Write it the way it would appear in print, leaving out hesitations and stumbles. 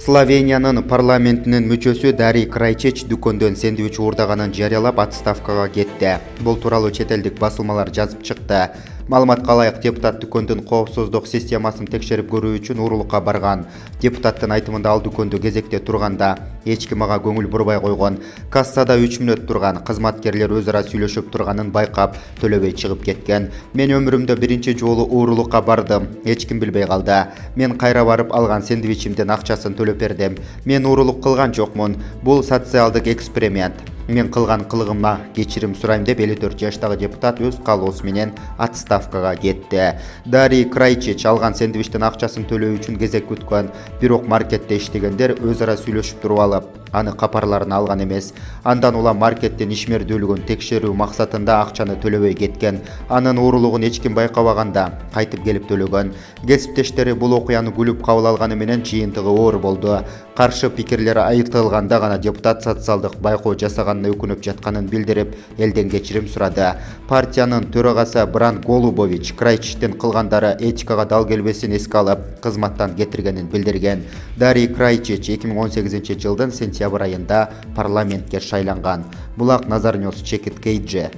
Словениянын парламентинин мүчөсү Дарий Крайчич дүкөндөн сэндвич уурдаганын жарыялап отставкага кетти. Бул тууралуу чет элдик басылмалар жазып чыкты. Маалыматка ылайык, депутат дүкөндүн коопсуздук системасын текшерип көрүү үчүн уурулукка барган. Депутаттын айтымында ал дүкөндө кезекте турганда эч ким ага көңүл бурбай койгон. Кассада 3 мүнөт турган, кызматкерлер өз ара сүйлөшүп турганын байкап, төлөбөй чыгып кеткен. Мен өмүрүмдө биринчи жолу уурулукка бардым. Эч ким билбей калды. Мен кайра барып алган сэндвичимдин акчасын төлөп бердим. Мен уурулук кылган жокмун. Бул социалдык эксперимент. Мен кылган кылыгыма кечирим сурайм деп 54 жаштагы депутат өз калоосу менен отставкага кетти. Дарий Крайчич алган сэндвичтин акчасын төлөө үчүн кезек күткөн, бирок маркетте иштегендер өз ара сүйлөшүп туруп алып, аны капарларын алган эмес. Андан улам маркеттин ишмердүүлүгүн текшерүү максатында акчаны төлөбөй кеткен. Анын уурулугун эч ким байкабаганда кайтып келип төлөгөн. Кесиптештери бул окуяны күлүп кабыл алганы менен жыйынтыгы оор болду. Каршы пикирлер айтылганда гана депутат социалдык байкоо жасаганына өкүнүп жатканын билдирип, элден кечирим сурады. Партиянын төрагасы Бран Голубович Крайчичтин кылгандары этикага дал келбесин эске алып, кызматтан кетиргенин билдирген. Дарий Крайчич 2018 жылдын сентябрь айында парламентке шайланган. Булак Назар Ньюс, Чекит KG.